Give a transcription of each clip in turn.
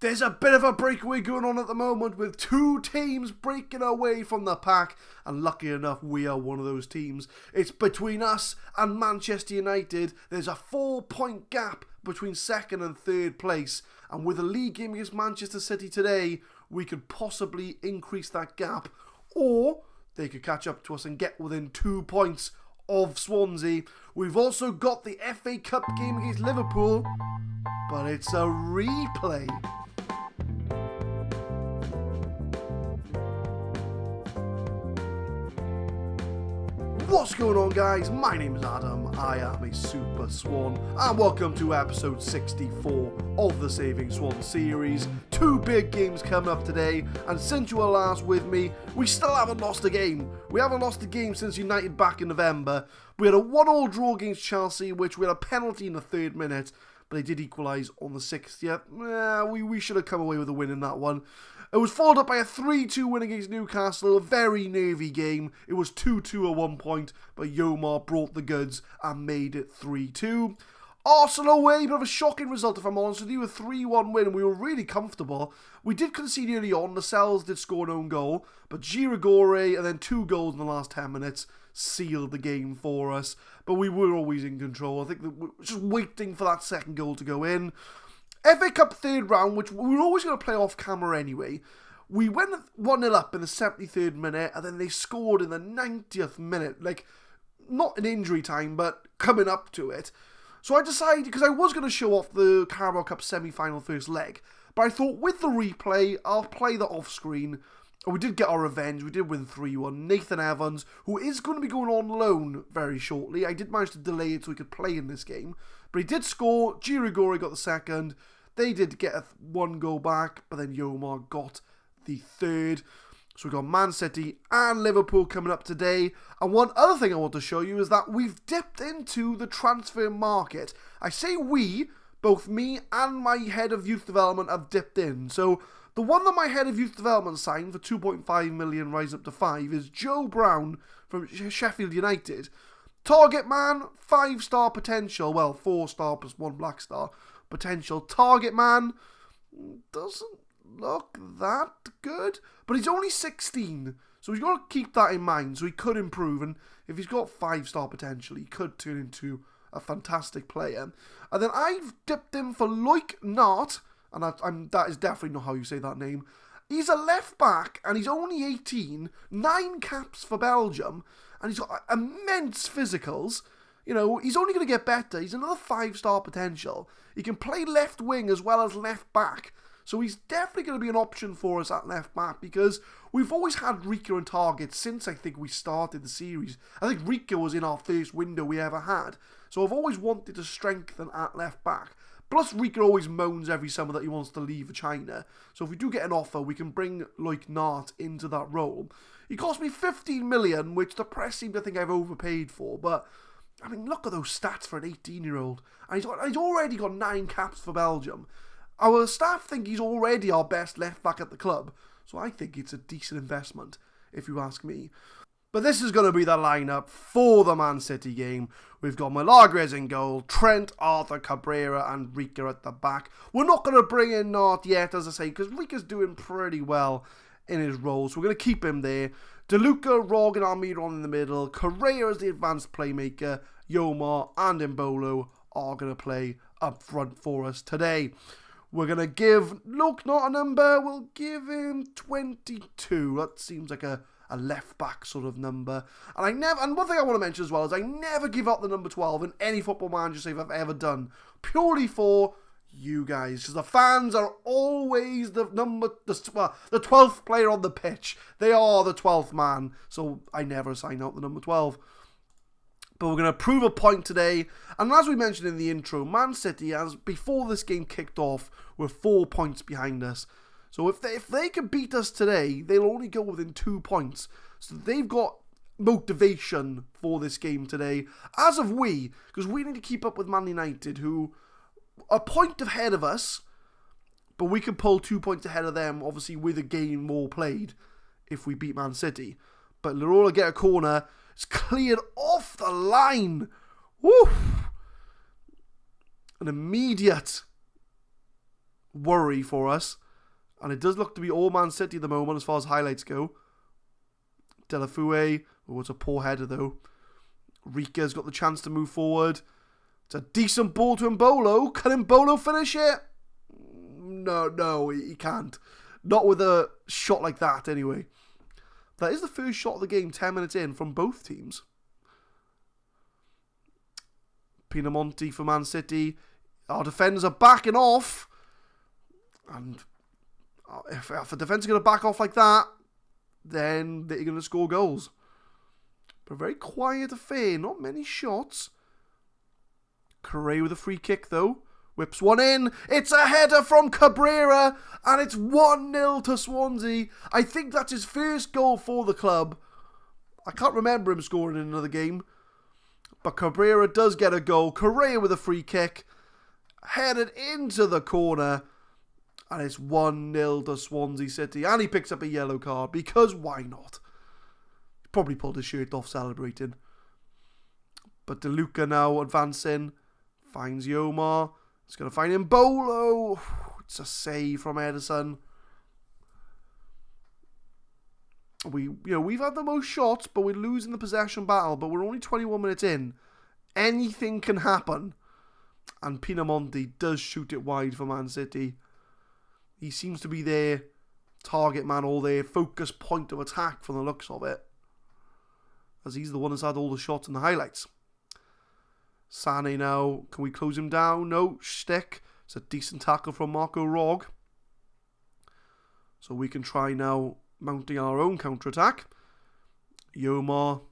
There's a bit of a breakaway going on at the moment with two teams breaking away from the pack, and lucky enough we are one of those teams. It's between us and Manchester United. There's a 4-point gap between second and third place, and with a league game against Manchester City today, we could possibly increase that gap, or they could catch up to us and get within 2 points of Swansea. We've also got the FA Cup game against Liverpool, but it's a replay. What's going on, guys? My name is Adam, I am a Super Swan, and welcome to episode 64 of the Saving Swans series. Two big games coming up today, and since you were last with me, we still haven't lost a game. We haven't lost a game since United back in November. We had a 1-1 draw against Chelsea, which we had a penalty in the 3rd minute, but they did equalise on the 60th. We should have come away with a win in that one. It was followed up by a 3-2 win against Newcastle, a very nervy game. It was 2-2 at one point, but Yomar brought the goods and made it 3-2. Arsenal away, a bit of a shocking result if I'm honest with you, a 3-1 win, and we were really comfortable. We did concede early on, Lascelles did score an own goal, but Girigore and then 2 goals in the last 10 minutes sealed the game for us. But we were always in control. I think that we were just waiting for that second goal to go in. FA Cup 3rd round, which we were always going to play off camera anyway. We went 1-0 up in the 73rd minute, and then they scored in the 90th minute. Like, not in injury time, but coming up to it. So I decided, because I was going to show off the Carabao Cup semi-final first leg, but I thought with the replay, I'll play that off screen. And we did get our revenge. We did win 3-1. Nathan Evans, who is going to be going on loan very shortly. I did manage to delay it so he could play in this game. But he did score. Girigore got the second. They did get a 1 goal back, but then Yomar got the 3rd. So we've got Man City and Liverpool coming up today. And one other thing I want to show you is that we've dipped into the transfer market. I say we, both me and my head of youth development have dipped in. So the one that my head of youth development signed for 2.5 million, rise up to 5, is Joe Brown from Sheffield United. Target man, 5-star potential. Well, 4-star plus 1 black star potential. Target man doesn't look that good, but he's only 16, so he's got to keep that in mind. So he could improve, and if he's got 5-star potential, he could turn into a fantastic player. And then I've dipped him for Loic Nart, and that is definitely not how you say that name. He's a left back, and he's only 18, 9 caps for Belgium, and he's got immense physicals. You know, he's only going to get better. He's another 5-star potential. He can play left wing as well as left back. So he's definitely going to be an option for us at left back, because we've always had Rika and Target since I think we started the series. I think Rika was in our first window we ever had. So I've always wanted to strengthen at left back. Plus Rika always moans every summer that he wants to leave China. So if we do get an offer, we can bring Loic Nart into that role. He cost me 15 million, which the press seem to think I've overpaid for, but I mean, look at those stats for an 18-year-old. And he's already got 9 caps for Belgium. Our staff think he's already our best left-back at the club. So I think it's a decent investment, if you ask me. But this is going to be the lineup for the Man City game. We've got Milagres in goal, Trent, Arthur, Cabrera, and Rika at the back. We're not going to bring in Nart yet, as I say, because Rika's doing pretty well in his role. So we're going to keep him there. DeLuca, Rog, and Almiron in the middle. Correa is the advanced playmaker. Yomar and Mbolo are going to play up front for us today. We're going to give Loic Nart a number. We'll give him 22. That seems like a left back sort of number. And one thing I want to mention as well is I never give up the number 12 in any Football Manager save I've ever done. Purely for you guys, because the fans are always the 12th player on the pitch. They are the 12th man, so I never sign out the number 12. But we're going to prove a point today, and as we mentioned in the intro, Man City, as before this game kicked off, were 4 points behind us. So if they can beat us today, they'll only go within 2 points. So they've got motivation for this game today, as have we, because we need to keep up with Man United, who are a point ahead of us, but we can pull 2 points ahead of them, obviously with a game more played, if we beat Man City. But Larola get a corner. It's cleared off the line. Woo! An immediate worry for us. And it does look to be all Man City at the moment as far as highlights go. Delafue, it's a poor header though. Rika's got the chance to move forward. It's a decent ball to Mbolo. Can Mbolo finish it? No, he can't. Not with a shot like that anyway. That is the first shot of the game 10 minutes in from both teams. Pinamonti for Man City. Our defenders are backing off. And if the defence are going to back off like that, then they're going to score goals. But a very quiet affair. Not many shots. Correa with a free kick though. Whips one in. It's a header from Cabrera. And it's 1-0 to Swansea. I think that's his first goal for the club. I can't remember him scoring in another game. But Cabrera does get a goal. Correa with a free kick. Headed into the corner. And it's 1-0 to Swansea City. And he picks up a yellow card. Because why not? He probably pulled his shirt off celebrating. But DeLuca now advancing. Finds Yomar. It's going to find Mbolo. It's a save from Edison. We've had the most shots, but we're losing the possession battle. But we're only 21 minutes in. Anything can happen. And Pinamonti does shoot it wide for Man City. He seems to be their target man or their focus point of attack from the looks of it. As he's the one that's had all the shots and the highlights. Sane now. Can we close him down? No. Stick. It's a decent tackle from Marco Rog. So we can try now mounting our own counter-attack. Yomar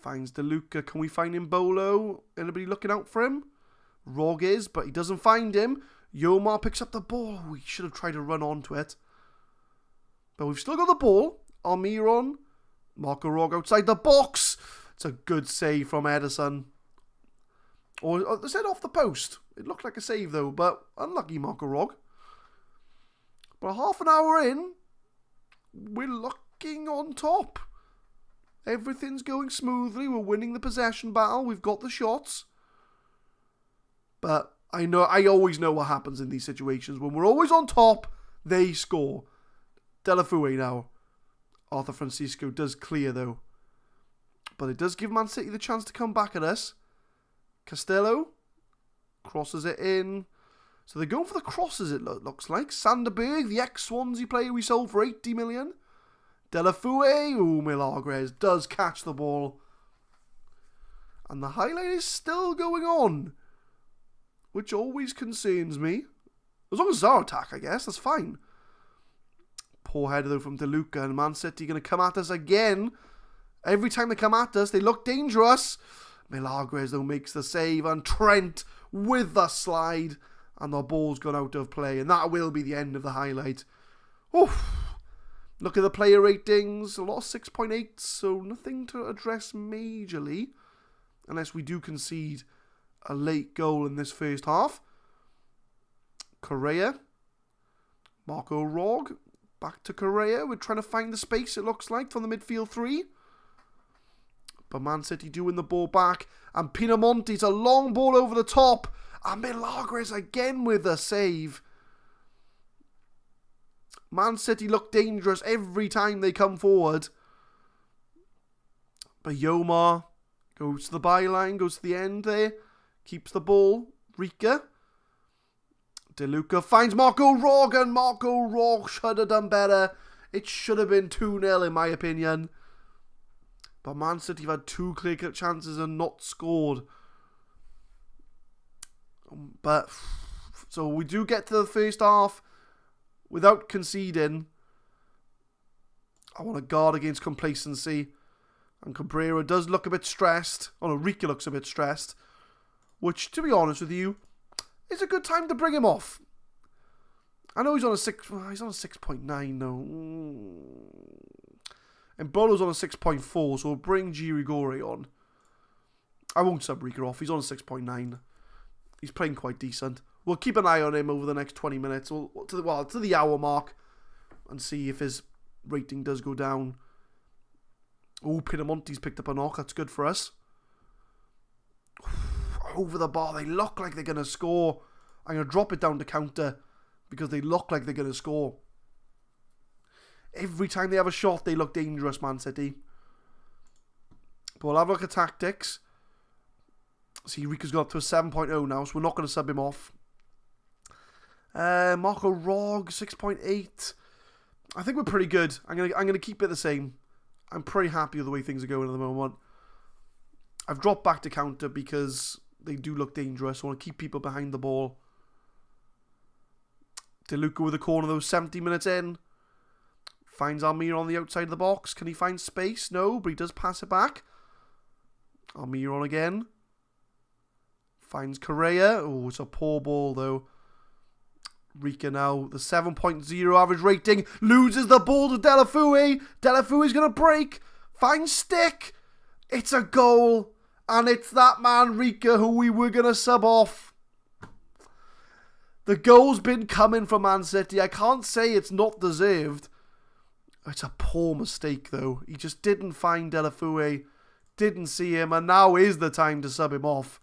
finds DeLuca. Can we find Mbolo? Anybody looking out for him? Rog is, but he doesn't find him. Yomar picks up the ball. We should have tried to run onto it. But we've still got the ball. Almiron. Marco Rog outside the box. It's a good save from Edison. Or they said off the post. It looked like a save though, but unlucky Marco Rog. But half an hour in, we're looking on top. Everything's going smoothly. We're winning the possession battle. We've got the shots. But I always know what happens in these situations. When we're always on top, they score. Delafue now. Arthur Francisco does clear though. But it does give Man City the chance to come back at us. Costello crosses it in. So they're going for the crosses, it looks like. Sanderberg, the ex-Swansea player we sold for 80 million. Delafue. Ooh, Milagres does catch the ball. And the highlight is still going on. Which always concerns me. As long as it's our attack, I guess. That's fine. Poor header though from DeLuca. And Man City going to come at us again. Every time they come at us, they look dangerous. Milagres though makes the save. And Trent with the slide. And the ball's gone out of play. And that will be the end of the highlight. Oof. Look at the player ratings. A lot of 6.8. So nothing to address majorly. Unless we do concede a late goal in this first half. Correa. Marco Rog. Back to Correa. We're trying to find the space, it looks like, from the midfield three. But Man City do win the ball back. And Pinamonti's a long ball over the top. And Milagres again with a save. Man City look dangerous every time they come forward. But Yomar goes to the byline, goes to the end there. Keeps the ball. Rika. DeLuca finds Marco Rog, and Marco Rog should have done better. It should have been 2-0 in my opinion. But Man City have had two clear-cut chances and not scored. But, so we do get to the first half without conceding. I want to guard against complacency. And Cabrera does look a bit stressed. Oh no, Rika looks a bit stressed. Which, to be honest with you, is a good time to bring him off. I know he's on a 6.9 though. And Bolo's on a 6.4, so we'll bring Girigori on. I won't sub Rika off, he's on a 6.9. He's playing quite decent. We'll keep an eye on him over the next 20 minutes, to the hour mark, and see if his rating does go down. Oh, Pinamonti's picked up a knock, that's good for us. Over the bar, they look like they're going to score. I'm going to drop it down to counter because they look like they're going to score. Every time they have a shot, they look dangerous, Man City. But we'll have a look at tactics. See, Rico's got up to a 7.0 now, so we're not going to sub him off. Marco Rog, 6.8. I think we're pretty good. I'm gonna keep it the same. I'm pretty happy with the way things are going at the moment. I've dropped back to counter because they do look dangerous. I want to keep people behind the ball. DeLuca with a corner, though, 70 minutes in. Finds Almir on the outside of the box. Can he find space? No, but he does pass it back. Almir on again. Finds Correa. Oh, it's a poor ball, though. Rica now, the 7.0 average rating, loses the ball to Delafui. Delafui's going to break. Finds Stick. It's a goal. And it's that man, Rica, who we were going to sub off. The goal's been coming for Man City. I can't say it's not deserved. It's a poor mistake, though. He just didn't find Delafui. Didn't see him. And now is the time to sub him off.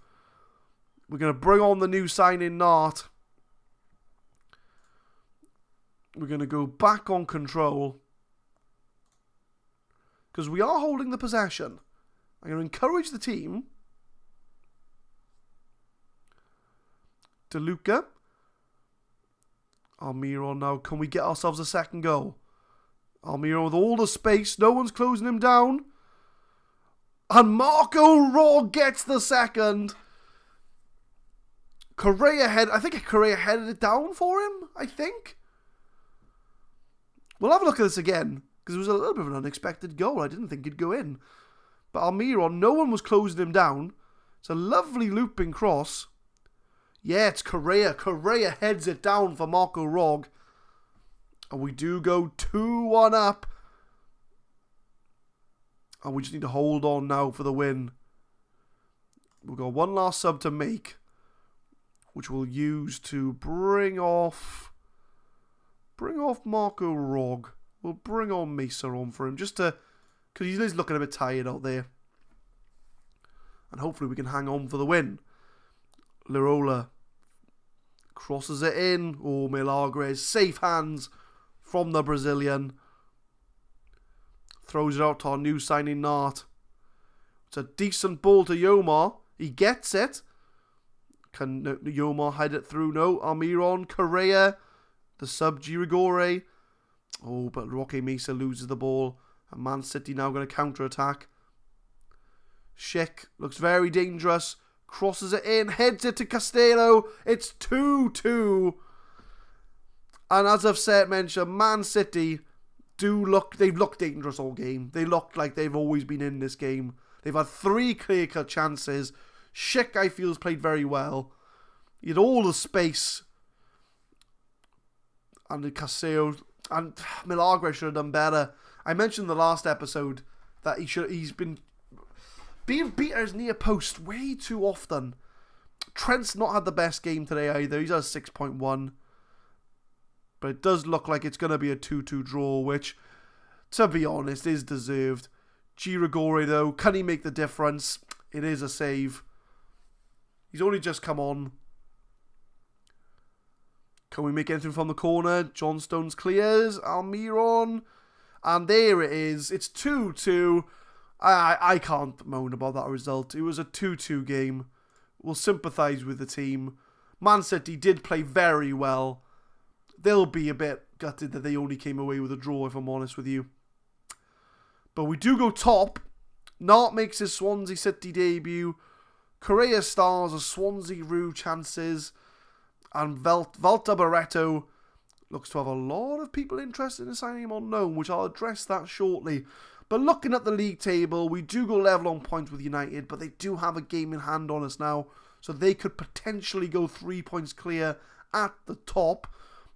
We're going to bring on the new signing, Nart. We're going to go back on control. Because we are holding the possession. I'm going to encourage the team. DeLuca. Almiron now. Can we get ourselves a second goal? Almiron with all the space. No one's closing him down. And Marco Rog gets the second. Correa I think Correa headed it down for him, I think. We'll have a look at this again, because it was a little bit of an unexpected goal. I didn't think he'd go in. But Almiron, no one was closing him down. It's a lovely looping cross. Yeah, it's Correa. Correa heads it down for Marco Rog. And we do go 2-1 up. And we just need to hold on now for the win. We've got one last sub to make, which we'll use to bring off Marco Rog. We'll bring on Mesa on for him, just to, because he's looking a bit tired out there. And hopefully we can hang on for the win. Lirola crosses it in. Oh, Milagres, safe hands from the Brazilian. Throws it out to our new signing, Nart. It's a decent ball to Yomar. He gets it. Can Yomar head it through? No. Almiron, Correa, the sub Girigore. Oh, but Roque Mesa loses the ball. And Man City now going to counter-attack. Schick looks very dangerous. Crosses it in, heads it to Castello. It's 2-2. And as I've mentioned, Man City they've looked dangerous all game. They look like they've always been in this game. They've had 3 clear-cut chances. Schick, I feel, has played very well. He had all the space. And the Castello and Milagre should have done better. I mentioned in the last episode that he's been being beat at his near post way too often. Trent's not had the best game today either. He's at a 6.1. But it does look like it's going to be a 2-2 draw, which, to be honest, is deserved. Girigore, though, can he make the difference? It is a save. He's only just come on. Can we make anything from the corner? John Stones clears. Almiron. And there it is. It's 2-2. I can't moan about that result. It was a 2-2 game. We'll sympathise with the team. Man City did play very well. They'll be a bit gutted that they only came away with a draw, if I'm honest with you. But we do go top. Nart makes his Swansea City debut. Correa stars as Swansea Rue chances. And Valter Barreto looks to have a lot of people interested in signing him on loan, which I'll address that shortly. But looking at the league table, we do go level on points with United, but they do have a game in hand on us now. So they could potentially go 3 points clear at the top.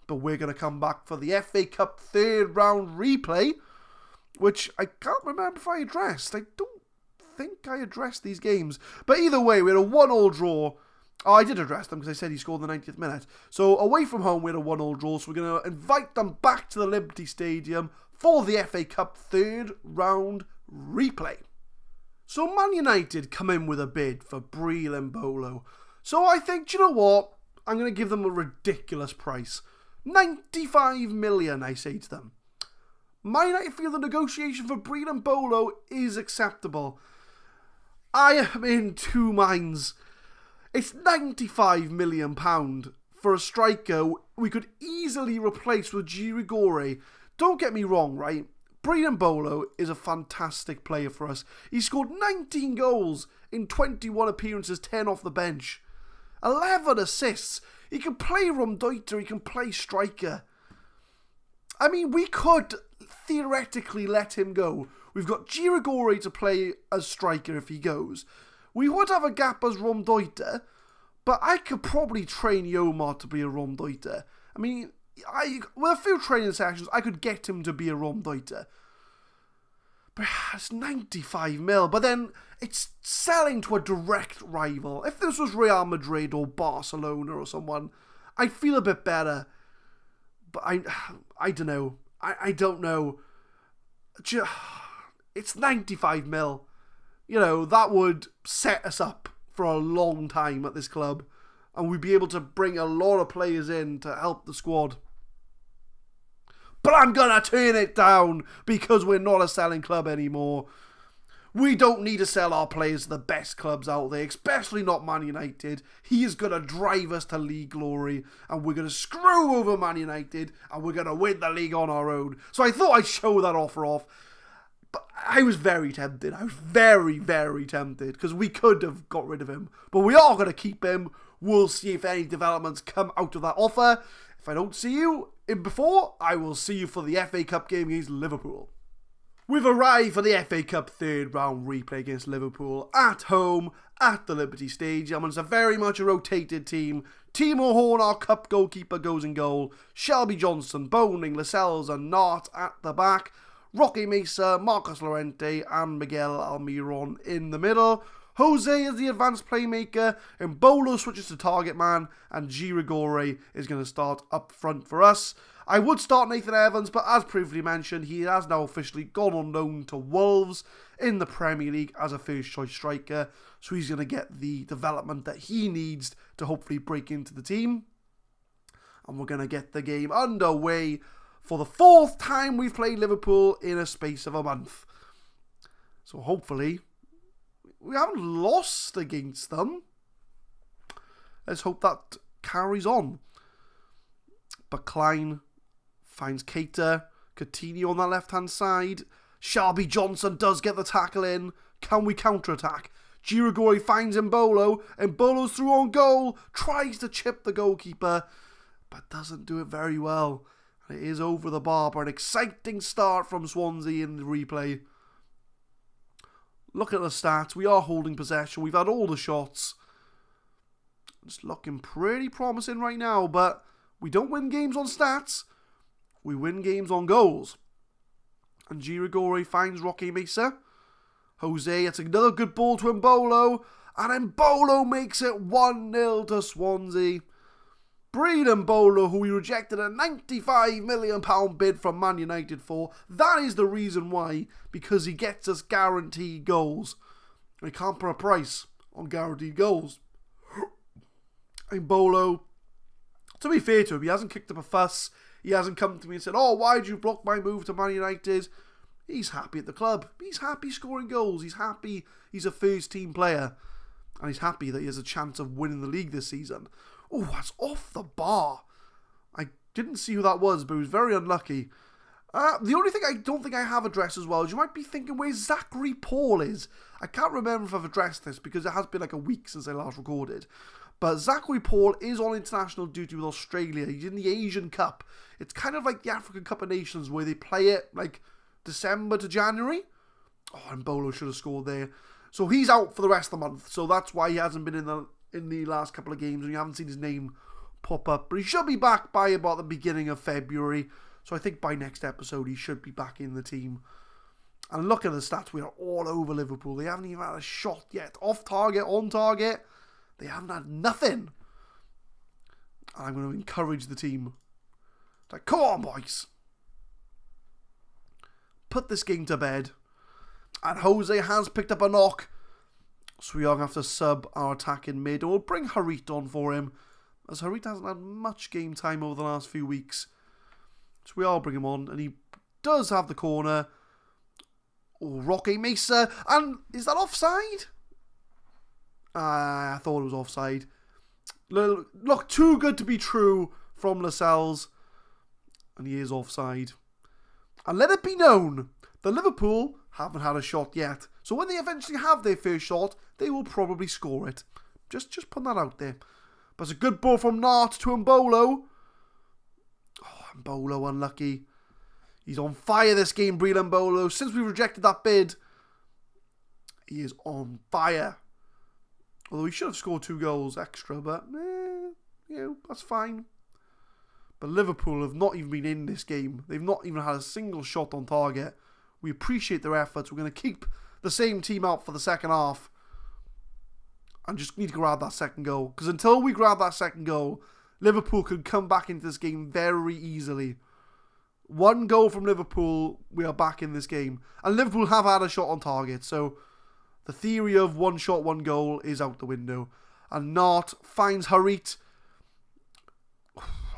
But we're going to come back for the FA Cup third round replay, which I can't remember if I addressed. I don't think I addressed these games. But either way, we had a 1-1 draw. Oh, I did address them because I said he scored in the 90th minute. So away from home, we had a 1-1 draw. So we're going to invite them back to the Liberty Stadium for the FA Cup third round replay. So Man United come in with a bid for Breel and Bolo. So I think, do you know what? I'm going to give them a ridiculous price. 95 million, I say to them. I feel the negotiation for Breen and Bolo is acceptable. I am in two minds. It's £95 million for a striker we could easily replace with Girigori. Don't get me wrong, right? Breen Bolo is a fantastic player for us. He scored 19 goals in 21 appearances, 10 off the bench. 11 assists. He can play Rumdeuter, he can play striker. I mean, we could theoretically let him go. We've got Girigori to play as striker if he goes. We would have a gap as Rumdeuter, but I could probably train Yomar to be a Rumdeuter. I mean, with a few training sessions, I could get him to be a Rumdeuter. But it's 95 mil. But then it's selling to a direct rival. If this was Real Madrid or Barcelona or someone, I'd feel a bit better. But I don't know. I don't know. It's 95 mil. You know, that would set us up for a long time at this club. And we'd be able to bring a lot of players in to help the squad. But I'm going to turn it down because we're not a selling club anymore. We don't need to sell our players to the best clubs out there, especially not Man United. He is going to drive us to league glory, and we're going to screw over Man United, and we're going to win the league on our own. So I thought I'd show that offer off. But I was very tempted. I was very, very tempted because we could have got rid of him. But we are going to keep him. We'll see if any developments come out of that offer. If I don't see you in before, I will see you for the FA Cup game against Liverpool. We've arrived for the FA Cup third round replay against Liverpool at home at the Liberty Stadium, and it's a very much a rotated team. Timo Horn, our cup goalkeeper, goes in goal. Shelby Johnson, Boning, Lascelles and Nart at the back. Roque Mesa, Marcos Llorente and Miguel Almiron in the middle. Jose is the advanced playmaker, and Bolo switches to target man, and Girigori is going to start up front for us. I would start Nathan Evans, but as previously mentioned, he has now officially gone on loan to Wolves in the Premier League as a first choice striker, so he's going to get the development that he needs to hopefully break into the team. And we're going to get the game underway for the fourth time we've played Liverpool in a space of a month. So hopefully we haven't lost against them. Let's hope that carries on. But Klein finds Keita. Coutinho on that left-hand side. Shelby Johnson does get the tackle in. Can we counter-attack? Girigori finds Mbolo. And Mbolo's through on goal. Tries to chip the goalkeeper, but doesn't do it very well. It is over the bar, but an exciting start from Swansea in the replay. Look at the stats. We are holding possession. We've had all the shots. It's looking pretty promising right now, but we don't win games on stats. We win games on goals. And Girigori finds Roque Mesa. Jose, it's another good ball to Mbolo. And Mbolo makes it 1-0 to Swansea. Breen Mbolo, who we rejected a £95 million bid from Man United for. That is the reason why. Because he gets us guaranteed goals. We can't put a price on guaranteed goals. Mbolo, to be fair to him, he hasn't kicked up a fuss. He hasn't come to me and said, "Oh, why'd you block my move to Man United?" He's happy at the club. He's happy scoring goals. He's happy he's a first team player. And he's happy that he has a chance of winning the league this season. Oh, that's off the bar. I didn't see who that was, but he was very unlucky. The only thing I don't think I have addressed as well is you might be thinking where Zachary Paul is. I can't remember if I've addressed this because it has been like a week since I last recorded. But Zachary Paul is on international duty with Australia. He's in the Asian Cup. It's kind of like the African Cup of Nations where they play it like December to January. Oh, and Bolo should have scored there. So he's out for the rest of the month. So that's why he hasn't been in the last couple of games and you haven't seen his name pop up. But he should be back by about the beginning of February. So I think by next episode he should be back in the team. And look at the stats. We are all over Liverpool. They haven't even had a shot yet. Off target, on target. They haven't had nothing. And I'm going to encourage the team. It's like, come on, boys. Put this game to bed. And Jose has picked up a knock. So we are going to have to sub our attack in mid. And we'll bring Harit on for him. as Harit hasn't had much game time over the last few weeks. So we are bringing him on, and he does have the corner. Oh, Roque Mesa, and is that offside? I thought it was offside. Look, too good to be true from Lascelles, and he is offside. And let it be known that Liverpool haven't had a shot yet. So when they eventually have their first shot, they will probably score it. Just put that out there. But it's a good ball from Nart to Mbolo. Oh, Mbolo unlucky. He's on fire this game, Breel Mbolo. Since we rejected that bid, he is on fire. Although he should have scored 2 goals extra, but that's fine. But Liverpool have not even been in this game. They've not even had a single shot on target. We appreciate their efforts. We're going to keep the same team out for the second half. And just need to grab that second goal. Because until we grab that second goal, Liverpool could come back into this game very easily. 1 goal from Liverpool, we are back in this game. And Liverpool have had a shot on target. So the theory of 1 shot, 1 goal is out the window. And Nart finds Harit.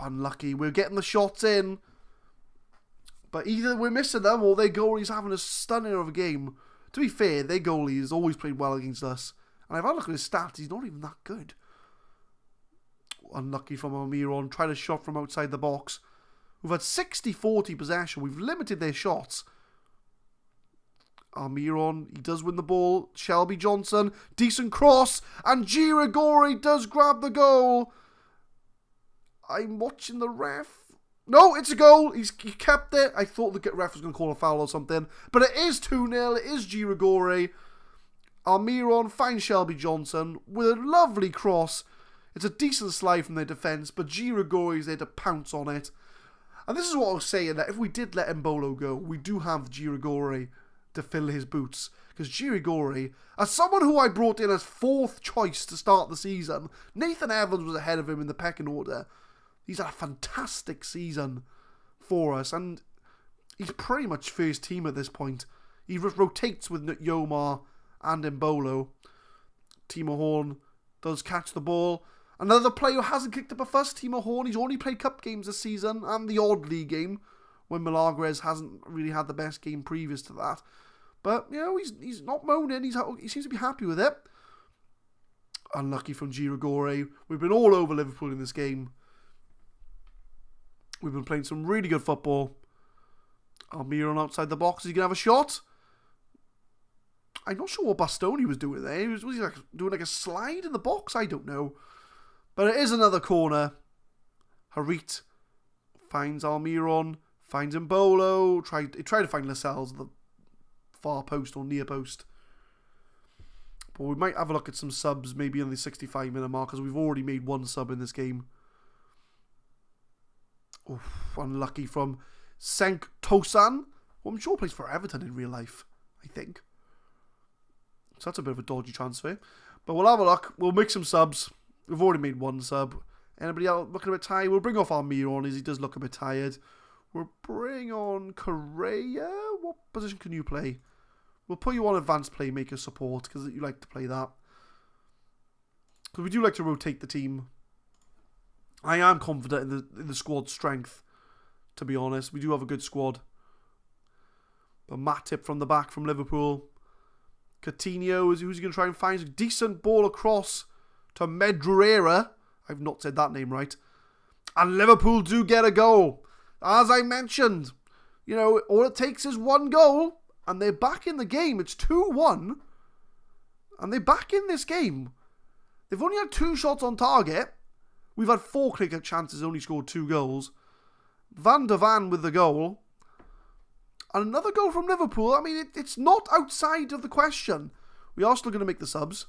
Unlucky. We're getting the shots in. But either we're missing them or their goalie's having a stunner of a game. To be fair, their goalie has always played well against us. And I've had a look at his stats. He's not even that good. Unlucky from Almiron. Tried a shot from outside the box. We've had 60-40 possession. We've limited their shots. Almiron, he does win the ball. Shelby Johnson, decent cross. And Girigori does grab the goal. I'm watching the ref. No, it's a goal. He kept it. I thought the ref was going to call a foul or something. But it is 2-0. It is Girigori. Almiron finds Shelby Johnson with a lovely cross. It's a decent slide from their defence, but Girigori is there to pounce on it. And this is what I was saying, that if we did let Mbolo go, we do have Girigori to fill his boots. Because Girigori, as someone who I brought in as 4th choice to start the season, Nathan Evans was ahead of him in the pecking order. He's had a fantastic season for us, and he's pretty much first team at this point. He rotates with Yomar and Mbolo. Timo Horn does catch the ball. Another player who hasn't kicked up a fuss, Timo Horn. He's only played cup games this season and the odd league game when Milagres hasn't really had the best game previous to that. But, he's not moaning. He seems to be happy with it. Unlucky from Girigori. We've been all over Liverpool in this game. We've been playing some really good football. Almiron outside the box. Is he going to have a shot? I'm not sure what Bastoni was doing there. Was he doing a slide in the box? I don't know. But it is another corner. Harit finds Almiron. Finds Mbolo. Tried to find Lascelles at the far post or near post. But we might have a look at some subs maybe on the 65-minute mark, because we've already made 1 sub in this game. Oof, unlucky from Senk Tosan, who I'm sure plays for Everton in real life, I think. So that's a bit of a dodgy transfer. But we'll have a look. We'll make some subs. We've already made 1 sub. Anybody else looking a bit tired? We'll bring off Almiron as he does look a bit tired. We'll bring on Correa. What position can you play? We'll put you on advanced playmaker support because you like to play that. Because we do like to rotate the team. I am confident in the squad strength, to be honest. We do have a good squad. But Matip from the back from Liverpool. Coutinho, who's he going to try and find a decent ball across to Medruera. I've not said that name right. And Liverpool do get a goal. As I mentioned, all it takes is 1 goal and they're back in the game. It's 2-1 and they're back in this game. They've only had 2 shots on target. We've had 4 clear-cut chances, only scored 2 goals. Van der Van with the goal. And another goal from Liverpool. I mean, it's not outside of the question. We are still going to make the subs.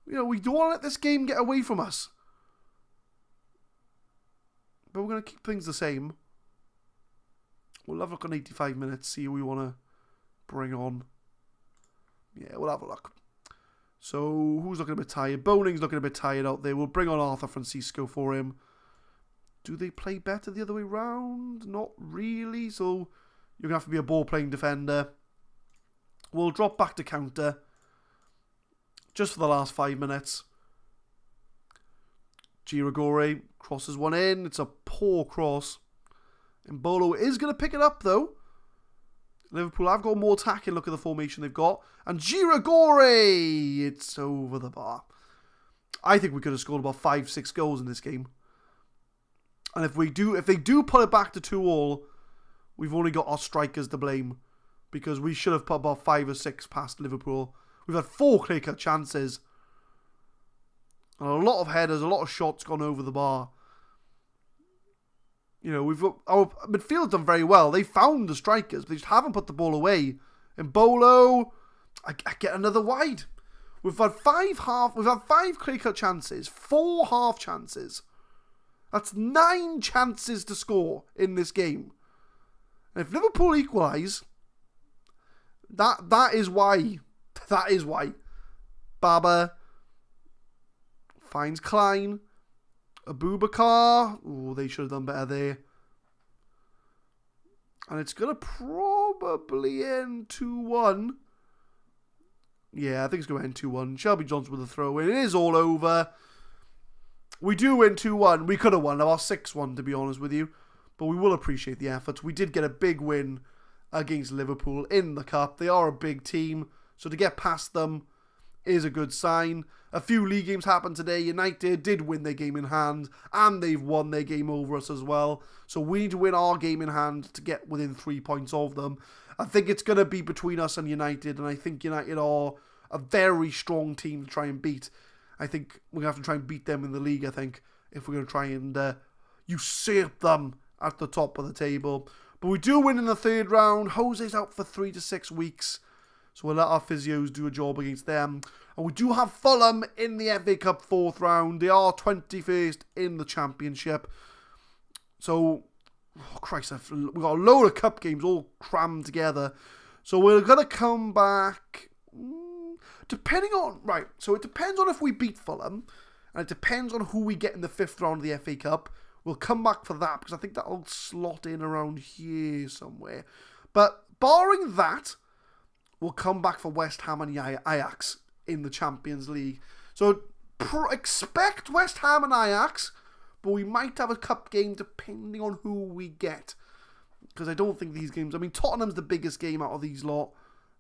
We don't want to let this game get away from us. But we're going to keep things the same. We'll have a look on 85 minutes, see who we want to bring on. Yeah, we'll have a look. So, who's looking a bit tired? Boning's looking a bit tired out there. We'll bring on Arthur Francisco for him. Do they play better the other way round? Not really. So, you're going to have to be a ball-playing defender. We'll drop back to counter. Just for the last 5 minutes. Giragore crosses one in. It's a poor cross. Mbolo is going to pick it up, though. Liverpool have got more attacking. Look at the formation they've got. And Giragore! It's over the bar. I think we could have scored about 5-6 goals in this game. And if they do put it back to 2-2, we've only got our strikers to blame. Because we should have put about 5 or 6 past Liverpool. We've had 4 clear-cut chances. And a lot of headers, a lot of shots gone over the bar. You know, our midfield's done very well. They found the strikers, but they just haven't put the ball away. And Bolo, I get another wide. We've had 5 clear-cut chances, 4 half chances. That's 9 chances to score in this game. And if Liverpool equalise, that is why. That is why. Baba finds Klein. Abubakar. Oh, they should have done better there. And it's going to probably end 2-1. Yeah, I think it's going to end 2-1. Shelby Johnson with a throw in. It is all over. We do win 2-1. We could have won about 6-1, to be honest with you. But we will appreciate the efforts. We did get a big win against Liverpool in the Cup. They are a big team. So to get past them is a good sign. A few league games happened today. United did win their game in hand, and they've won their game over us as well. So we need to win our game in hand to get within 3 points of them. I think it's going to be between us and United, and I think United are a very strong team to try and beat. I think we're going to have to try and beat them in the league, I think, if we're going to try and usurp them at the top of the table. But we do win in the 3rd round. Jose's out for 3 to 6 weeks. So we'll let our physios do a job against them. And we do have Fulham in the FA Cup 4th round. They are 21st in the Championship. So, oh Christ, we've got a load of cup games all crammed together. So we're going to come back, depending on, right, so it depends on if we beat Fulham. And it depends on who we get in the 5th round of the FA Cup. We'll come back for that, because I think that'll slot in around here somewhere. But barring that, we'll come back for West Ham and Ajax in the Champions League. So expect West Ham and Ajax, but we might have a cup game depending on who we get. Because I don't think these games... I mean, Tottenham's the biggest game out of these lot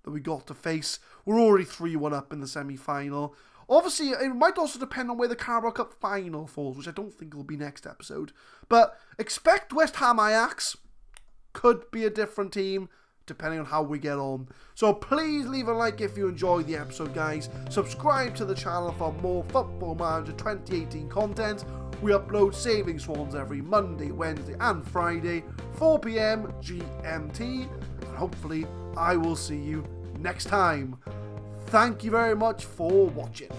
that we got to face. We're already 3-1 up in the semi-final. Obviously, it might also depend on where the Carabao Cup final falls, which I don't think will be next episode. But expect West Ham Ajax. Could be a different team, depending on how we get on. So please leave a like if you enjoyed the episode, guys. Subscribe to the channel for more Football Manager 2018 content. We upload Saving Swans every Monday, Wednesday and Friday, 4 PM GMT. And hopefully I will see you next time. Thank you very much for watching.